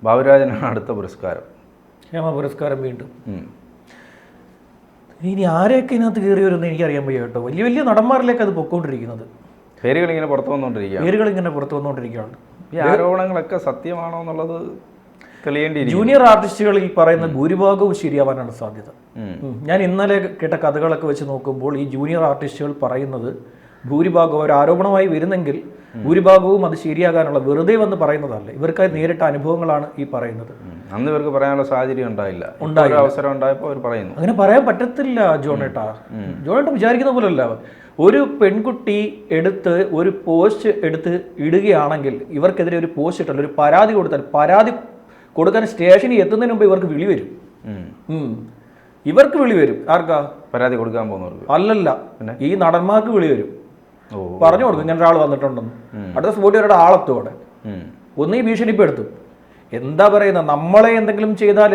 ബാബുരാജിനാണ് അടുത്ത പുരസ്കാരം. ഹേമ പുരസ്കാരം വീണ്ടും. ഇനി ആരെയൊക്കെ ഇതിനകത്ത് കയറി വരുമെന്ന് എനിക്കറിയാൻ വയ്യ കേട്ടോ. വലിയ വലിയ നടന്മാരിലേക്ക് അത് പൊക്കോണ്ടിരിക്കുന്നത്. പേരുകൾ ഇങ്ങനെ പുറത്തു വന്നുകൊണ്ടിരിക്കുകയാണ്. ഈ ആരോപണങ്ങളൊക്കെ സത്യമാണോ എന്നുള്ളത് തെളിയേണ്ടിയിരിക്കും. ജൂനിയർ ആർട്ടിസ്റ്റുകൾ ഈ പറയുന്ന ഭൂരിഭാഗവും ശരിയാവാനാണ് സാധ്യത. ഞാൻ ഇന്നലെ കേട്ട കഥകളൊക്കെ വെച്ച് നോക്കുമ്പോൾ ഈ ജൂനിയർ ആർട്ടിസ്റ്റുകൾ പറയുന്നത് ഭൂരിഭാഗവും ഒരു ആരോപണമായി വരുന്നെങ്കിൽ ഭൂരിഭാഗവും അത് ശരിയാകാനുള്ള വെറുതെ വന്ന് പറയുന്നതല്ല. ഇവർക്കായി നേരിട്ട അനുഭവങ്ങളാണ് ഈ പറയുന്നത്. അന്ന് ഇവർക്ക് പറയാനുള്ള സാഹചര്യം ഉണ്ടായില്ല. അവസരം ഉണ്ടായപ്പോൾ അവർ പറയുന്നു. അങ്ങനെ പറയാൻ പറ്റത്തില്ല ജോണേട്ടാ. ജോണേട്ട വിചാരിക്കുന്ന പോലല്ല. ഒരു പെൺകുട്ടി ഒരു പോസ്റ്റ് എടുത്ത് ഇടുകയാണെങ്കിൽ ഇവർക്കെതിരെ ഒരു പോസ്റ്റ് ഇട്ടല്ല, ഒരു പരാതി കൊടുത്താൽ പരാതി കൊടുക്കാൻ സ്റ്റേഷനിൽ എത്തുന്നതിന് മുമ്പ് ഇവർക്ക് വിളി വരും. ഇവർക്ക് വിളി വരും. ആർക്കാ? പരാതി കൊടുക്കാൻ പോകുന്നവർക്ക് അല്ലല്ല, ഈ നടന്മാർക്ക് വിളി വരും. പറഞ്ഞു കൊടുക്കും ഇങ്ങനെ ഒരാൾ വന്നിട്ടുണ്ടെന്ന്. അടുത്ത സ്പോട്ടിൽ ഒരാളുടെ ആളത്തോടെ ഒന്നീ ഭീഷണിപ്പെടുത്തും. എന്താ പറയുന്നത്, നമ്മളെ എന്തെങ്കിലും ചെയ്താൽ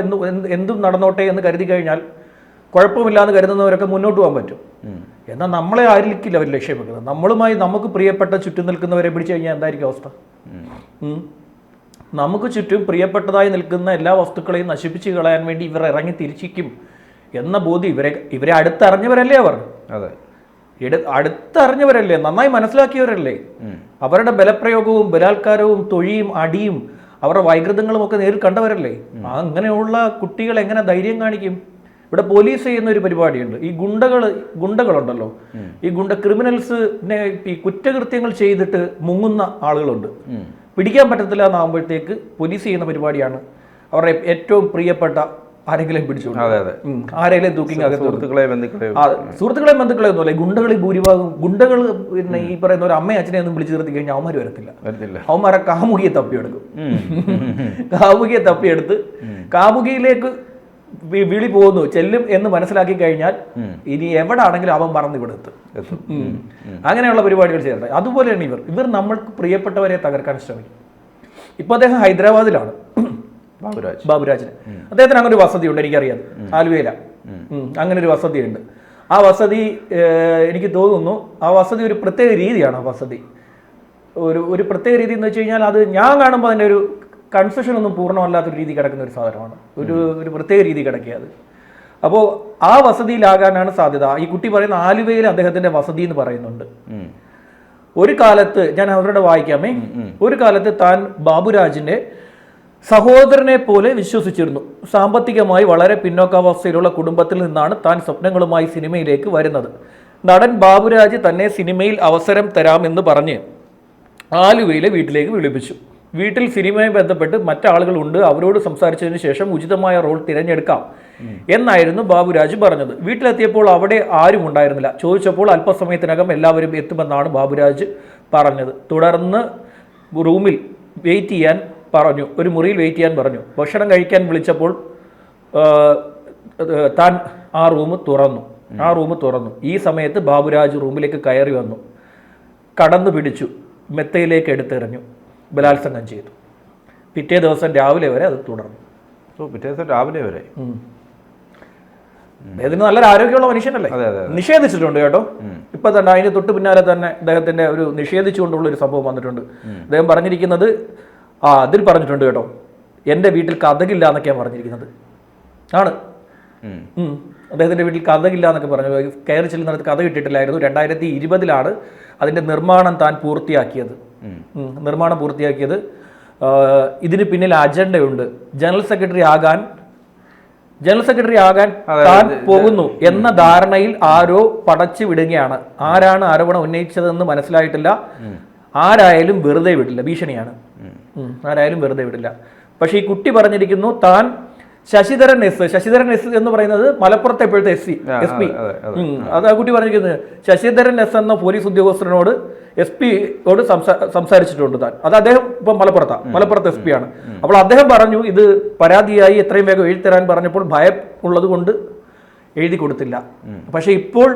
എന്തും നടന്നോട്ടെ എന്ന് കരുതി കഴിഞ്ഞാൽ കുഴപ്പമില്ലാന്ന് കരുതുന്നവരൊക്കെ മുന്നോട്ട് പോകാൻ പറ്റും. എന്നാൽ നമ്മളെ ആയിരിക്കില്ല അവർ ലക്ഷ്യം വെക്കുന്നത്. നമ്മളുമായി നമുക്ക് പ്രിയപ്പെട്ട ചുറ്റും നിൽക്കുന്നവരെ പിടിച്ചു കഴിഞ്ഞാൽ എന്തായിരിക്കും അവസ്ഥ? നമുക്ക് ചുറ്റും പ്രിയപ്പെട്ടതായി നിൽക്കുന്ന എല്ലാ വസ്തുക്കളെയും നശിപ്പിച്ച് കളയാൻ വേണ്ടി ഇവർ ഇറങ്ങി തിരിച്ചിരിക്കും എന്ന ബോധ്യം ഇവരെ അടുത്തറിഞ്ഞവരല്ലേ അവർ. അതെ, അടുത്തറിഞ്ഞവരല്ലേ, നന്നായി മനസ്സിലാക്കിയവരല്ലേ. അവരുടെ ബലപ്രയോഗവും ബലാത്കാരവും തൊഴിയും അടിയും അവരുടെ വൈകൃതങ്ങളും ഒക്കെ നേരിൽ കണ്ടവരല്ലേ. അങ്ങനെയുള്ള കുട്ടികൾ എങ്ങനെ ധൈര്യം കാണിക്കും? ഇവിടെ പോലീസ് ചെയ്യുന്ന ഒരു പരിപാടിയുണ്ട്. ഈ ഗുണ്ടകളുണ്ടല്ലോ, ഈ ക്രിമിനൽസിനെ ഈ കുറ്റകൃത്യങ്ങൾ ചെയ്തിട്ട് മുങ്ങുന്ന ആളുകളുണ്ട്. പിടിക്കാൻ പറ്റത്തില്ല എന്നാകുമ്പോഴത്തേക്ക് പോലീസ് ചെയ്യുന്ന പരിപാടിയാണ് അവരുടെ ഏറ്റവും പ്രിയപ്പെട്ട ആരെങ്കിലും പിടിച്ചു, ആരെങ്കിലും തൂക്കിങ് അകത്ത്. സുഹൃത്തുക്കളെയും ബന്ധുക്കളെ ഒന്നുമല്ല, ഗുണ്ടകളിൽ ഭൂരിഭാഗം ഗുണ്ടകൾ പിന്നെ ഈ പറയുന്ന ഒരു അമ്മയും അച്ഛനെ ഒന്നും വിളിച്ചു നിർത്തി കഴിഞ്ഞാൽ അവന്മാർ വരത്തില്ല. അവന്മാരെ കാമുകിയെ തപ്പിയെടുക്കും. കാമുകിയെ തപ്പിയെടുത്ത് കാമുകിയിലേക്ക് വിളി പോകുന്നു ചെല്ലും എന്ന് മനസ്സിലാക്കി കഴിഞ്ഞാൽ ഇനി എവിടെ ആണെങ്കിലും അവൻ മറന്നു കൊടുത്ത് അങ്ങനെയുള്ള പരിപാടികൾ ചെയ്യട്ടെ. അതുപോലെയാണ് ഇവർ നമ്മൾക്ക് പ്രിയപ്പെട്ടവരെ തകർക്കാൻ ശ്രമിക്കും. ഇപ്പൊ അദ്ദേഹം ഹൈദരാബാദിലാണ്, ബാബുരാജിന്. അദ്ദേഹത്തിന് അങ്ങനെ ഒരു വസതിയുണ്ട്, എനിക്കറിയാം, ആലുവയില. അങ്ങനെ ഒരു വസതിയുണ്ട്. ആ വസതി എനിക്ക് തോന്നുന്നു ആ വസതി ഒരു പ്രത്യേക രീതിയാണ്. ആ വസതി ഒരു പ്രത്യേക രീതി എന്ന് വെച്ച് കഴിഞ്ഞാൽ അത് ഞാൻ കാണുമ്പോൾ അതിൻ്റെ ഒരു കൺസെഷൻ ഒന്നും പൂർണ്ണമല്ലാത്തൊരു രീതി കിടക്കുന്ന ഒരു സാധനമാണ്. ഒരു പ്രത്യേക രീതി കിടക്കുക അത്. അപ്പോൾ ആ വസതിയിലാകാനാണ് സാധ്യത. ഈ കുട്ടി പറയുന്ന ആലുവയിൽ അദ്ദേഹത്തിന്റെ വസതി എന്ന് പറയുന്നുണ്ട്. ഒരു കാലത്ത് ഞാൻ അവരുടെ വായിക്കാമേ. ഒരു കാലത്ത് താൻ ബാബുരാജിന്റെ സഹോദരനെ പോലെ വിശ്വസിച്ചിരുന്നു. സാമ്പത്തികമായി വളരെ പിന്നോക്കാവസ്ഥയിലുള്ള കുടുംബത്തിൽ നിന്നാണ് താൻ സ്വപ്നങ്ങളുമായി സിനിമയിലേക്ക് വരുന്നത്. നടൻ ബാബുരാജ് തന്നെ സിനിമയിൽ അവസരം തരാമെന്ന് പറഞ്ഞ് ആലുവയിലെ വീട്ടിലേക്ക് വിളിപ്പിച്ചു. വീട്ടിൽ സിനിമയുമായി ബന്ധപ്പെട്ട് മറ്റാളുകളുണ്ട്, അവരോട് സംസാരിച്ചതിന് ശേഷം ഉചിതമായ റോൾ തിരഞ്ഞെടുക്കാം എന്നായിരുന്നു ബാബുരാജ് പറഞ്ഞത്. വീട്ടിലെത്തിയപ്പോൾ അവിടെ ആരും ഉണ്ടായിരുന്നില്ല. ചോദിച്ചപ്പോൾ അല്പസമയത്തിനകം എല്ലാവരും എത്തുമെന്നാണ് ബാബുരാജ് പറഞ്ഞത്. തുടർന്ന് റൂമിൽ വെയിറ്റ് ചെയ്യാൻ പറഞ്ഞു, ഒരു മുറിയിൽ വെയിറ്റ് ചെയ്യാൻ പറഞ്ഞു. ഭക്ഷണം കഴിക്കാൻ വിളിച്ചപ്പോൾ താൻ ആ റൂം തുറന്നു. ഈ സമയത്ത് ബാബുരാജ് റൂമിലേക്ക് കയറി വന്നു, കടന്നു പിടിച്ചു, മെത്തയിലേക്ക് എടുത്തെറിഞ്ഞു, ബലാത്സംഗം ചെയ്തു. പിറ്റേ ദിവസം രാവിലെ വരെ അത് തുടർന്നു. അദ്ദേഹത്തിന് നല്ലൊരു ആരോഗ്യമുള്ള മനുഷ്യനല്ലേ. നിഷേധിച്ചിട്ടുണ്ട് കേട്ടോ. ഇപ്പൊ തന്നെ അതിന് തൊട്ട് പിന്നാലെ തന്നെ അദ്ദേഹത്തിന്റെ ഒരു നിഷേധിച്ചുകൊണ്ടുള്ള ഒരു സംഭവം വന്നിട്ടുണ്ട്. അദ്ദേഹം പറഞ്ഞിരിക്കുന്നത് അതിൽ പറഞ്ഞിട്ടുണ്ട് കേട്ടോ, എൻ്റെ വീട്ടിൽ കഥകില്ല എന്നൊക്കെയാണ് പറഞ്ഞിരിക്കുന്നത്. ആണ് അദ്ദേഹത്തിന്റെ വീട്ടിൽ കഥകില്ല എന്നൊക്കെ പറഞ്ഞു. കയറി ചെല്ലുന്നിടത്ത് കഥ കിട്ടിയിട്ടില്ലായിരുന്നു. 2020 അതിന്റെ നിർമ്മാണം താൻ പൂർത്തിയാക്കിയത്. ഇതിന് പിന്നിൽ അജണ്ടയുണ്ട്. ജനറൽ സെക്രട്ടറി ആകാൻ താൻ പോകുന്നു എന്ന ധാരണയിൽ ആരോ പടച്ചു വിടുകയാണ്. ആരാണ് ആരോപണം ഉന്നയിച്ചതെന്ന് മനസ്സിലായിട്ടില്ല. ആരായാലും വെറുതെ വിടില്ല, ഭീഷണിയാണ്. ആരായാലും വെറുതെ വിടില്ല. പക്ഷെ ഈ കുട്ടി പറഞ്ഞിരിക്കുന്നു താൻ ശശിധരൻ എസ് എന്ന് പറയുന്നത് മലപ്പുറത്തെ ഇപ്പോഴത്തെ എസ് പി. അത് ആ കുട്ടി പറഞ്ഞിരിക്കുന്നത് ശശിധരൻ എസ് എന്ന പോലീസ് ഉദ്യോഗസ്ഥനോട് SP-യോട് സംസാരിച്ചിട്ടുണ്ട് താൻ. അത് അദ്ദേഹം ഇപ്പം മലപ്പുറത്ത് SP ആണ്. അപ്പോൾ അദ്ദേഹം പറഞ്ഞു ഇത് പരാതിയായി എത്രയും വേഗം എഴുതി തരാൻ പറഞ്ഞപ്പോൾ ഭയം ഉള്ളത് കൊണ്ട് എഴുതി കൊടുത്തില്ല. പക്ഷെ ഇപ്പോൾ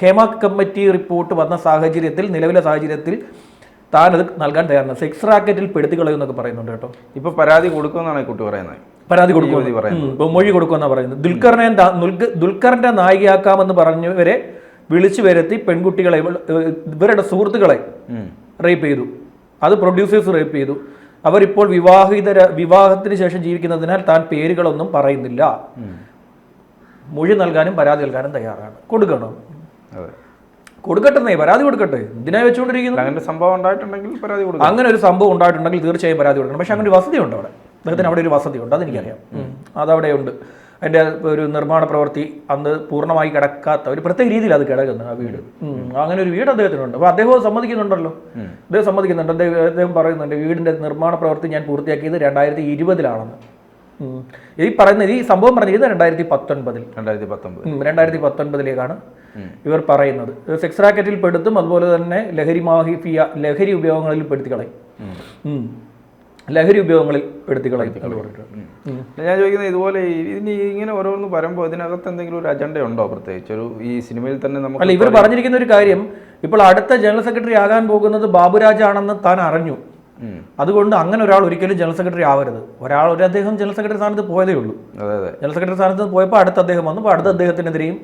ഹേമ കമ്മിറ്റി റിപ്പോർട്ട് വന്ന സാഹചര്യത്തിൽ, നിലവിലെ സാഹചര്യത്തിൽ താൻ അത് നൽകാൻ തയ്യാറാണ്. സെക്സ് റാക്കറ്റിൽ പെടുത്തി കളയുന്നൊക്കെ പറയുന്നുണ്ട് കേട്ടോ. ഇപ്പൊ പരാതി കൊടുക്കുമെന്നാണ് കുട്ടി പറയുന്നത്. പരാതി കൊടുക്കും, മൊഴി കൊടുക്കുമെന്നാണ് പറയുന്നത്. ദുൽഖറിന്റെ നായികയാക്കാമെന്ന് പറഞ്ഞവരെ വിളിച്ചു വരുത്തി പെൺകുട്ടികളെ, ഇവരുടെ സുഹൃത്തുക്കളെ റേപ്പ് ചെയ്തു. അത് പ്രൊഡ്യൂസേഴ്സ് റേപ്പ് ചെയ്തു. അവരിപ്പോൾ വിവാഹത്തിന് ശേഷം ജീവിക്കുന്നതിനാൽ താൻ പേരുകളൊന്നും പറയുന്നില്ല. മൊഴി നൽകാനും പരാതി നൽകാനും തയ്യാറാണ്. കൊടുക്കണം, കൊടുക്കട്ടെ, പരാതി കൊടുക്കട്ടെ. എന്തിനാ വെച്ചുകൊണ്ടിരിക്കുന്നത്? അങ്ങനെ സംഭവം ഉണ്ടായിട്ടുണ്ടെങ്കിൽ പരാതി കൊടുക്കണം. അങ്ങനെ ഒരു സംഭവം ഉണ്ടായിട്ടുണ്ടെങ്കിൽ തീർച്ചയായും പരാതി കൊടുക്കണം. പക്ഷെ അങ്ങനെ ഒരു വസതി ഉണ്ട് അവിടെ, അദ്ദേഹത്തിന് അവിടെ ഒരു വസതി ഉണ്ട്, അതെനിക്കറിയാം. അതവിടെ ഉണ്ട്. അതിൻ്റെ ഒരു നിർമ്മാണ പ്രവൃത്തി അന്ന് പൂർണ്ണമായി കിടക്കാത്ത ഒരു പ്രത്യേക രീതിയിൽ അത് കിടക്കുന്നു ആ വീട്. അങ്ങനെ ഒരു വീട് അദ്ദേഹത്തിനുണ്ട്. അപ്പോൾ അദ്ദേഹം സമ്മതിക്കുന്നുണ്ടല്ലോ, അദ്ദേഹം സമ്മതിക്കുന്നുണ്ട്. അദ്ദേഹം പറയുന്നുണ്ട് വീടിൻ്റെ നിർമ്മാണ പ്രവൃത്തി ഞാൻ പൂർത്തിയാക്കിയത് 2020 ഈ പറയുന്നത്, ഈ സംഭവം പറഞ്ഞിരിക്കുന്നത് 2019 ഇവർ പറയുന്നത്. സെക്സ് റാക്കറ്റിൽ പെടുത്തും, അതുപോലെ തന്നെ ലഹരി ഉപയോഗങ്ങളിൽ പെടുത്തിക്കളയും. ലഹരി ഉപയോഗങ്ങളിൽ പെടുത്തിക്കളയും. ഞാൻ ചോദിക്കുന്നത്, ഇതുപോലെ ഇനി ഇങ്ങനെ ഓരോന്ന് വരുമ്പോൾ ഇതിനകത്ത് എന്തെങ്കിലും ഒരു അജണ്ട ഉണ്ടോ? പ്രത്യേകിച്ച് ഒരു ഈ സിനിമയിൽ തന്നെ നമുക്ക് അല്ല, ഇവർ പറഞ്ഞിരിക്കുന്ന ഒരു കാര്യം, ഇപ്പോൾ അടുത്ത ജനറൽ സെക്രട്ടറി ആകാൻ പോകുന്നത് ബാബുരാജ് ആണെന്ന് താൻ അറിഞ്ഞു. അതുകൊണ്ട് അങ്ങനെ ഒരാൾ ഒരിക്കലും ജനറൽ സെക്രട്ടറി ആവരുത്. അദ്ദേഹം ജനറൽ സെക്രട്ടറി സ്ഥാനത്ത് പോയതേ ഉള്ളൂ. ജനറൽ സെക്രട്ടറി സ്ഥാനത്ത് പോയപ്പോൾ അടുത്ത അദ്ദേഹം വന്നു. അപ്പോൾ അടുത്ത അദ്ദേഹത്തിനെതിരെയും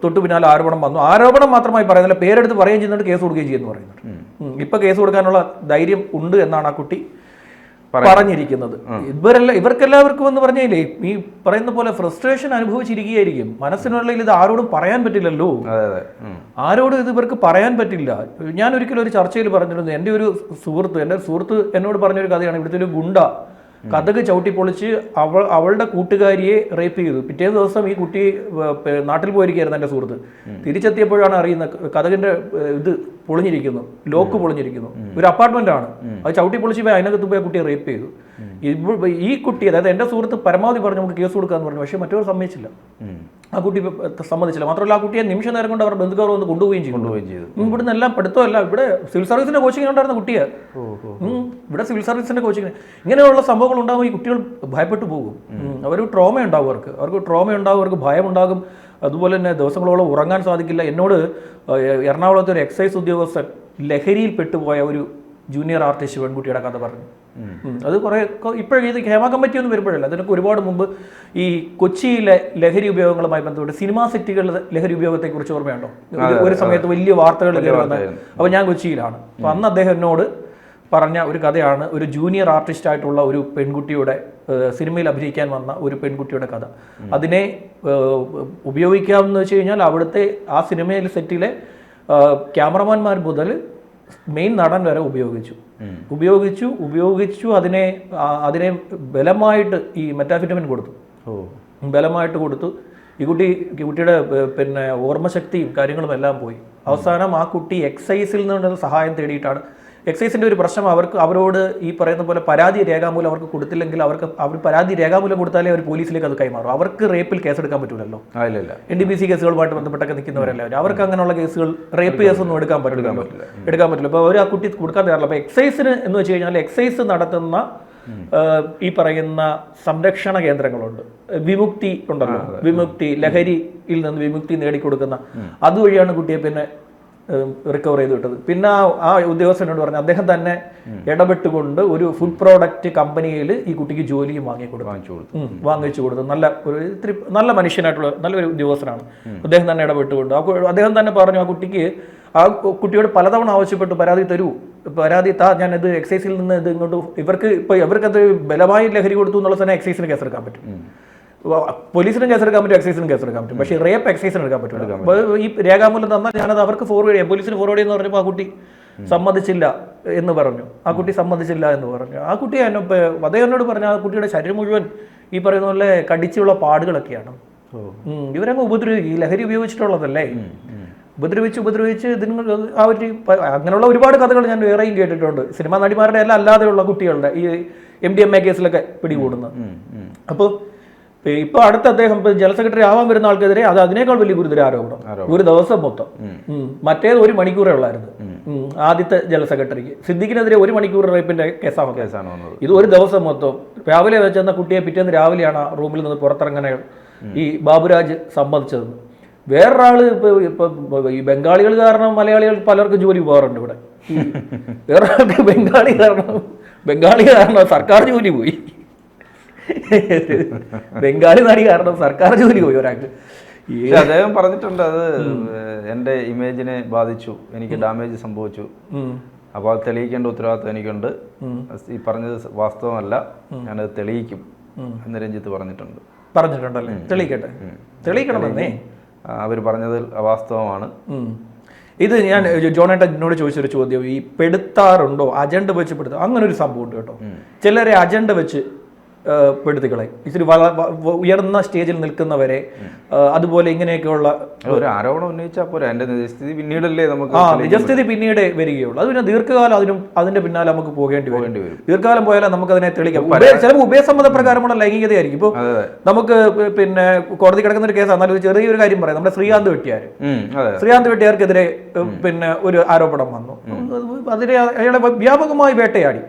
തൊട്ടു പിന്നാലെ ആരോപണം വന്നു. ആരോപണം മാത്രമായി പറയുന്നില്ല, പേരെടുത്ത് പറയുകയും ചെയ്യുന്നുണ്ട്, കേസ് കൊടുക്കുകയും ചെയ്യുന്നു പറയുന്നുണ്ട്. ഇപ്പൊ കേസ് കൊടുക്കാനുള്ള ധൈര്യം ഉണ്ട് എന്നാണ് ആ കുട്ടി പറഞ്ഞിരിക്കുന്നത്. ഇവർക്കെല്ലാവർക്കും എന്ന് പറഞ്ഞില്ലേ, ഈ പറയുന്ന പോലെ ഫ്രസ്ട്രേഷൻ അനുഭവിച്ചിരിക്കുകയായിരിക്കും. മനസ്സിനുള്ളിൽ ഇത് ആരോടും പറയാൻ പറ്റില്ലല്ലോ, ആരോടും ഇത് ഇവർക്ക് പറയാൻ പറ്റില്ല. ഞാൻ ഒരിക്കലും ഒരു ചർച്ചയിൽ പറഞ്ഞിരുന്നു, എൻ്റെ സുഹൃത്ത് എന്നോട് പറഞ്ഞൊരു കഥയാണ്. ഇവിടുത്തെ ഒരു ഗുണ്ട കഥക് ചവിട്ടിപ്പൊളിച്ച് അവളുടെ കൂട്ടുകാരിയെ റേപ്പ് ചെയ്തു. പിറ്റേ ദിവസം ഈ കുട്ടി നാട്ടിൽ പോയിരിക്കുകയായിരുന്നു എൻ്റെ സുഹൃത്ത്. തിരിച്ചെത്തിയപ്പോഴാണ് അറിയുന്നത് കഥകിൻ്റെ ഇത് പൊളിഞ്ഞിരിക്കുന്നു, ലോക്ക് പൊളിഞ്ഞിരിക്കുന്നു. ഒരു അപ്പാർട്ട്മെന്റ് ആണ്, അത് ചവിട്ടി പൊളിച്ച് പോയി അതിനകത്ത് പോയി കുട്ടിയെ റേപ്പ് ചെയ്തു. ഈ കുട്ടി, അതായത് എൻ്റെ സുഹൃത്ത് പരമാവധി പറഞ്ഞു നമുക്ക് കേസ് കൊടുക്കാന്ന് പറഞ്ഞു. പക്ഷേ മറ്റവർ സമ്മതിച്ചില്ല, ആ കുട്ടി സമ്മതിച്ചില്ല. മാത്രമല്ല ആ കുട്ടിയെ നിമിഷ നേരം കൊണ്ട് അവർ ബന്ധുക്കാർ വന്ന് കൊണ്ടുപോവുകയും ചെയ്തു. ഇവിടുന്ന് എല്ലാം പഠിത്തമല്ല, ഇവിടെ സിവിൽ സർവീസിന്റെ കോച്ചിങ് ഉണ്ടായിരുന്ന കുട്ടിയെ, ഇവിടെ സിവിൽ സർവീസിന്റെ കോച്ചിങ്. ഇങ്ങനെയുള്ള സംഭവങ്ങൾ ഉണ്ടാകുമ്പോൾ ഈ കുട്ടികൾ ഭയപ്പെട്ടു പോകും. അവർക്ക് ട്രോമ ഉണ്ടാവും, അവർക്ക് ഭയം ഉണ്ടാകും. അതുപോലെ തന്നെ ദിവസങ്ങളോളം ഉറങ്ങാൻ സാധിക്കില്ല. എന്നോട് എറണാകുളത്തെ ഒരു എക്സൈസ് ഉദ്യോഗസ്ഥൻ ലഹരിയിൽ പെട്ടുപോയ ഒരു ജൂനിയർ ആർട്ടിസ്റ്റ് പെൺകുട്ടിയുടെ കഥ പറഞ്ഞു. അത് കുറേ ഇപ്പോഴും ഇത് ഹേമ കമ്മിറ്റി ഒന്നും വരുമ്പോഴല്ല, അതിനൊക്കെ ഒരുപാട് മുമ്പ് ഈ കൊച്ചിയിലെ ലഹരി ഉപയോഗങ്ങളുമായി ബന്ധപ്പെട്ട് സിനിമാ സെറ്റുകളിലെ ലഹരി ഉപയോഗത്തെക്കുറിച്ച് ഓർമ്മയുണ്ടോ? ഒരു സമയത്ത് വലിയ വാർത്തകൾ വന്നത്. അപ്പോൾ ഞാൻ കൊച്ചിയിലാണ്. അപ്പോൾ അന്ന് അദ്ദേഹം എന്നോട് പറഞ്ഞ ഒരു കഥയാണ്, ഒരു ജൂനിയർ ആർട്ടിസ്റ്റ് ആയിട്ടുള്ള ഒരു പെൺകുട്ടിയുടെ, സിനിമയിൽ അഭിനയിക്കാൻ വന്ന ഒരു പെൺകുട്ടിയുടെ കഥ. അതിനെ ഉപയോഗിക്കാമെന്ന് വെച്ച് കഴിഞ്ഞാൽ അവിടുത്തെ ആ സിനിമയിൽ സെറ്റിലെ ക്യാമറമാൻമാർ മുതൽ മെയിൻ നടൻ വരെ ഉപയോഗിച്ചു അതിനെ ബലമായിട്ട് ഈ മെറ്റാഫിറ്റമിൻ ബലമായിട്ട് കൊടുത്തു. ഈ കുട്ടിയുടെ പിന്നെ ഓർമ്മശക്തിയും കാര്യങ്ങളും എല്ലാം പോയി. അവസാനം ആ കുട്ടി എക്സൈസിൽ നിന്നുള്ള സഹായം തേടിയിട്ടാണ്. എക്സൈസിൻ്റെ ഒരു പ്രശ്നം, അവരോട് ഈ പറയുന്ന പോലെ പരാതി രേഖാമൂലം അവർക്ക് കൊടുത്തില്ലെങ്കിൽ അവർ പരാതി രേഖാമൂലം കൊടുത്താലേ അവർ പോലീസിലേക്ക് അത് കൈമാറും. അവർക്ക് റേപ്പിൽ കേസെടുക്കാൻ പറ്റില്ലല്ലോ. NDPC കേസുകളുമായിട്ട് ബന്ധപ്പെട്ടൊക്കെ നിൽക്കുന്നവരെല്ലാവരും, അവർക്ക് അങ്ങനെയുള്ള കേസുകൾ, റേപ്പ് കേസൊന്നും എടുക്കാൻ പറ്റില്ല. അപ്പോൾ അവർ ആ കുട്ടി കൊടുക്കാൻ തയ്യാറില്ല. അപ്പോൾ എക്സൈസിന് എന്ന് വെച്ച് കഴിഞ്ഞാൽ എക്സൈസ് നടത്തുന്ന ഈ പറയുന്ന സംരക്ഷണ കേന്ദ്രങ്ങളുണ്ട്, വിമുക്തി ഉണ്ടല്ലോ, വിമുക്തി, ലഹരിയിൽ നിന്ന് വിമുക്തി നേടിക്കൊടുക്കുന്ന, അതുവഴിയാണ് കുട്ടിയെ പിന്നെ റിക്കവർ ചെയ്ത് വിട്ടത്. പിന്നെ ആ ഉദ്യോഗസ്ഥനോട് പറഞ്ഞു, അദ്ദേഹം തന്നെ ഇടപെട്ടുകൊണ്ട് ഒരു ഫുഡ് പ്രോഡക്റ്റ് കമ്പനിയിൽ ഈ കുട്ടിക്ക് ജോലിയും വാങ്ങിച്ചു കൊടുത്തു. നല്ല മനുഷ്യനായിട്ടുള്ള നല്ലൊരു ഉദ്യോഗസ്ഥനാണ്. അദ്ദേഹം തന്നെ ഇടപെട്ടുകൊണ്ട് അദ്ദേഹം തന്നെ പറഞ്ഞു, ആ കുട്ടിയോട് പലതവണ ആവശ്യപ്പെട്ടു, പരാതി ഞാനിത് എക്സൈസിൽ നിന്ന് ഇത് ഇങ്ങോട്ട് ഇവർക്കത് ബലമായി ലഹരി കൊടുത്തു എന്നുള്ള തന്നെ എക്സൈസിന് കേസെടുക്കാൻ പറ്റും, പോലീസിനും കേസെടുക്കാൻ പറ്റും, എക്സൈസിനും കേസെടുക്കാൻ പറ്റും. പക്ഷേ റേപ്പ് എക്സൈസിന് എടുക്കാൻ പറ്റില്ല. അപ്പോൾ ഈ രേഖാമൂലം തന്നാൽ ഞാനത് അവർക്ക് ഫോർവേഡ് ചെയ്യാം, പോലീസിന് ഫോർവേഡ് ചെയ്യുന്ന പറഞ്ഞപ്പോൾ ആ കുട്ടി സമ്മതിച്ചില്ല എന്ന് പറഞ്ഞു. ആ കുട്ടി അദ്ദേഹം എന്നോട് പറഞ്ഞു, ആ കുട്ടിയുടെ ശരീരം മുഴുവൻ ഈ പറയുന്ന പോലെ കടിച്ചുള്ള പാടുകളൊക്കെയാണ്. ഇവരങ്ങ് ഉപദ്രവിക്കും, ലഹരി ഉപയോഗിച്ചിട്ടുള്ളതല്ലേ, ഉപദ്രവിച്ച് അങ്ങനെയുള്ള ഒരുപാട് കഥകൾ ഞാൻ വേറെയും കേട്ടിട്ടുണ്ട്. സിനിമാ നടിമാരുടെ എല്ലാം അല്ലാതെയുള്ള കുട്ടികളുടെ ഈ MDMA കേസിലൊക്കെ പിടികൂടുന്നത്. അപ്പോൾ ഇപ്പൊ അടുത്ത അദ്ദേഹം ജനറൽ സെക്രട്ടറി ആവാൻ വരുന്ന ആൾക്കെതിരെ അതിനേക്കാൾ വലിയ ഗുരുതര ആരോപണം. ഒരു ദിവസം മൊത്തം, മറ്റേത് 1 മണിക്കൂറേ ഉള്ളായിരുന്നു. ആദ്യത്തെ ജനറൽ സെക്രട്ടറിക്ക് സിദ്ദിഖിനെതിരെ 1 മണിക്കൂർ റേപ്പിന്റെ കേസാണ് വന്നത്. ഇത് ഒരു ദിവസം മൊത്തം. രാവിലെ വെച്ചെന്ന കുട്ടിയെ പിറ്റേന്ന് രാവിലെയാണ് റൂമിൽ നിന്ന് പുറത്തിറങ്ങാൻ ഈ ബാബുരാജ് സമ്മതിച്ചതെന്ന്. വേറൊരാള് ഇപ്പൊ ഈ ബംഗാളികൾ കാരണം മലയാളികൾ പലർക്കും ജോലി പോകാറുണ്ട് ഇവിടെ. വേറൊരാൾക്ക് ബംഗാളി കാരണം സർക്കാർ ജോലി പോയി. ബംഗാളി നടി കാരണം സർക്കാർ ജോലി പോയി ഒരാൾക്ക്. അദ്ദേഹം പറഞ്ഞിട്ടുണ്ട്, അത് എൻ്റെ ഇമേജിനെ ബാധിച്ചു, എനിക്ക് ഡാമേജ് സംഭവിച്ചു അപ്പോൾ അത് തെളിയിക്കേണ്ട ഉത്തരവാദിത്വം എനിക്കുണ്ട്. ഈ പറഞ്ഞത് വാസ്തവമല്ല, ഞാനത് തെളിയിക്കും എന്ന് രഞ്ജിത്ത് പറഞ്ഞിട്ടുണ്ടല്ലേ? തെളിയിക്കട്ടെ, തെളിയിക്കണമെന്നേ. അവർ പറഞ്ഞത് അവാസ്തവമാണ്. ഇത് ഞാൻ ജോണേട്ടനോട് ചോദിച്ചൊരു ചോദ്യം, ഈ പെടുത്താറുണ്ടോ, അജണ്ട വെച്ച് പെടുത്തുക, അങ്ങനെ ഒരു സംഭവം ഉണ്ട് കേട്ടോ. ചിലരെ അജണ്ട വെച്ച് പെടുത്തികളെ ഇച്ചിരി ഉയർന്ന സ്റ്റേജിൽ നിൽക്കുന്നവരെ, അതുപോലെ ഇങ്ങനെയൊക്കെയുള്ള ഒരു ആരോപണം ഉന്നയിച്ചാൽ പോരാ, അതിന്റെ നിജസ്ഥിതി പിന്നീടല്ലേ നമുക്ക് നിജസ്ഥിതി പിന്നീട് വരികയുള്ളൂ. അത് പിന്നെ ദീർഘകാലം അതിന്റെ പിന്നാലെ നമുക്ക് പോകേണ്ടി വരും. ദീർഘകാലം പോയാലേ നമുക്ക് അതിനെ തെളിയിക്കാം. ചിലപ്പോൾ ഉഭയസമ്മത പ്രകാരമുള്ള ലൈംഗികതയായിരിക്കും. ഇപ്പോൾ നമുക്ക് പിന്നെ കോടതി കിടക്കുന്ന ഒരു കേസാണ്, എന്നാലും ചെറിയൊരു കാര്യം പറയാം. നമ്മുടെ ശ്രീകാന്ത് വെട്ടിയാർക്കെതിരെ പിന്നെ ഒരു ആരോപണം വന്നു. അതിനെ അയാളെ വ്യാപകമായി വേട്ടയാടി,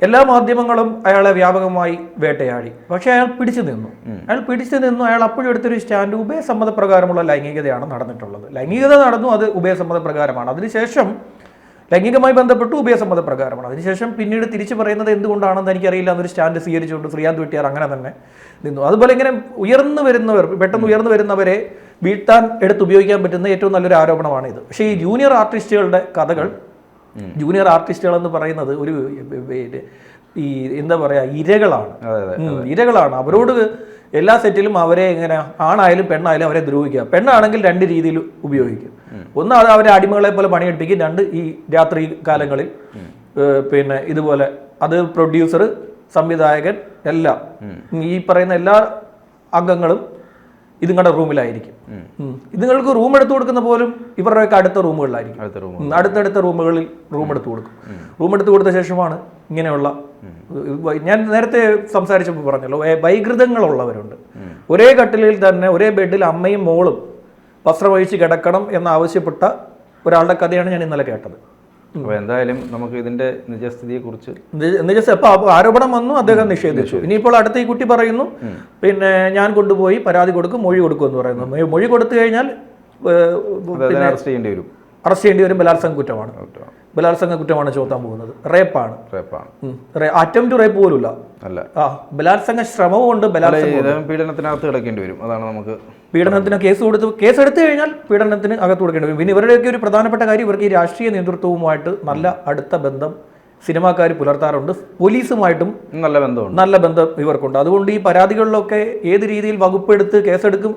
എല്ലാ മാധ്യമങ്ങളും അയാളെ വ്യാപകമായി വേട്ടയാടി. പക്ഷെ അയാൾ പിടിച്ചു നിന്നു. അയാൾ അപ്പോഴും എടുത്തൊരു സ്റ്റാൻഡ് ഉഭയസമ്മത പ്രകാരമുള്ള ലൈംഗികതയാണ് നടന്നിട്ടുള്ളത്. ലൈംഗികത നടന്നു, അത് ഉഭയസമ്മത പ്രകാരമാണ്. അതിനുശേഷം ലൈംഗികമായി ബന്ധപ്പെട്ടു ഉഭയസമ്മത പ്രകാരമാണ്. അതിനുശേഷം പിന്നീട് തിരിച്ചു പറയുന്നത് എന്തുകൊണ്ടാണെന്ന് എനിക്കറിയില്ല എന്നൊരു സ്റ്റാൻഡ് സ്വീകരിച്ചുകൊണ്ട് ശ്രീകാന്ത് വെട്ടിയാർ അങ്ങനെ തന്നെ നിന്നു. അതുപോലെ ഇങ്ങനെ പെട്ടെന്ന് ഉയർന്നു വരുന്നവരെ വീഴ്ത്താൻ എടുത്തുപയോഗിക്കാൻ പറ്റുന്ന ഏറ്റവും നല്ലൊരു ആരോപണമാണ് ഇത്. പക്ഷേ ഈ ജൂനിയർ ആർട്ടിസ്റ്റുകളുടെ കഥകൾ, ജൂനിയർ ആർട്ടിസ്റ്റുകൾ എന്ന് പറയുന്നത് ഒരു ഈ എന്താ പറയാ ഇരകളാണ്. അവരോട് എല്ലാ സെറ്റിലും അവരെ ഇങ്ങനെ ആണായാലും പെണ്ണായാലും അവരെ ദ്രോഹിക്കുക. പെണ്ണാണെങ്കിൽ രണ്ട് രീതിയിൽ ഉപയോഗിക്കും. ഒന്ന്, അത് അവരെ അടിമകളെ പോലെ പണിയെടുപ്പിക്കും. രണ്ട്, ഈ രാത്രി കാലങ്ങളിൽ പിന്നെ ഇതുപോലെ അത് പ്രൊഡ്യൂസർ, സംവിധായകൻ, എല്ലാം ഈ പറയുന്ന എല്ലാ അംഗങ്ങളും ഇതുങ്ങളുടെ റൂമിലായിരിക്കും. ഇതുങ്ങൾക്ക് റൂം എടുത്തു കൊടുക്കുന്ന പോലും ഇവരുടെയൊക്കെ അടുത്ത റൂമുകളിലായിരിക്കും. അടുത്തടുത്ത റൂമുകളിൽ റൂം എടുത്തു കൊടുക്കും. റൂം എടുത്തു കൊടുത്ത ശേഷമാണ് ഇങ്ങനെയുള്ള, ഞാൻ നേരത്തെ സംസാരിച്ചപ്പോൾ പറഞ്ഞല്ലോ, വൈകൃതങ്ങളുള്ളവരുണ്ട്. ഒരേ കട്ടിലിൽ തന്നെ ഒരേ ബെഡിൽ അമ്മയും മോളും വസ്ത്രമഴിച്ച് കിടക്കണം എന്നാവശ്യപ്പെട്ട ഒരാളുടെ കഥയാണ് ഞാൻ ഇന്നലെ കേട്ടത്. അപ്പോൾ എന്തായാലും നമുക്ക് ഇതിന്റെ നിജസ്ഥിതിയെ കുറിച്ച് ആരോപണം വന്നു, അദ്ദേഹം നിഷേധിച്ചു. ഇനിയിപ്പോൾ അടുത്ത ഈ കുട്ടി പറയുന്നു, പിന്നെ ഞാൻ കൊണ്ടുപോയി പരാതി കൊടുക്കും, മൊഴി കൊടുക്കും എന്ന് പറയുന്നു. മൊഴി കൊടുത്തു കഴിഞ്ഞാൽ അറസ്റ്റ് ചെയ്യേണ്ടി വരും. ബലാത്സംഗ കുറ്റമാണ് ചുമത്താൻ പോകുന്നത്. റേപ്പാണ്. അറ്റംപ്റ്റ് റേപ്പ് പോലുമില്ല. ബലാത്സംഗ ശ്രമവും ഉണ്ട്, പീഡനത്തിനകത്ത് കിടക്കേണ്ടി വരും. അതാണ് നമുക്ക് പീഡനത്തിന് കേസെടുത്തു കഴിഞ്ഞാൽ പീഡനത്തിന് അകത്ത് കൊടുക്കേണ്ടി വരും. പിന്നെ ഇവരുടെയൊക്കെ ഒരു പ്രധാനപ്പെട്ട കാര്യം, ഇവർക്ക് ഈ രാഷ്ട്രീയ നേതൃത്വവുമായിട്ട് നല്ല അടുത്ത ബന്ധം സിനിമാക്കാർ പുലർത്താറുണ്ട്. പോലീസുമായിട്ടും നല്ല ബന്ധം ഇവർക്കുണ്ട്. അതുകൊണ്ട് ഈ പരാതികളിലൊക്കെ ഏത് രീതിയിൽ വകുപ്പെടുത്ത് കേസെടുക്കും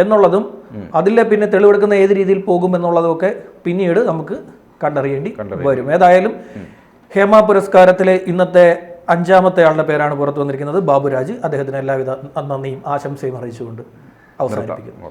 എന്നുള്ളതും അതിലെ പിന്നെ തെളിവെടുക്കുന്ന ഏത് രീതിയിൽ പോകും എന്നുള്ളതും ഒക്കെ പിന്നീട് നമുക്ക് കണ്ടറിയേണ്ടി വരും. ഏതായാലും ഹേമ പുരസ്കാരത്തിലെ ഇന്നത്തെ 5ാമത്തെ ആളുടെ പേരാണ് പുറത്തു വന്നിരിക്കുന്നത്, ബാബുരാജ്. അദ്ദേഹത്തിന് എല്ലാവിധ നന്ദിയും ആശംസയും അറിയിച്ചുകൊണ്ട് അവസാനിപ്പിക്കുന്നു.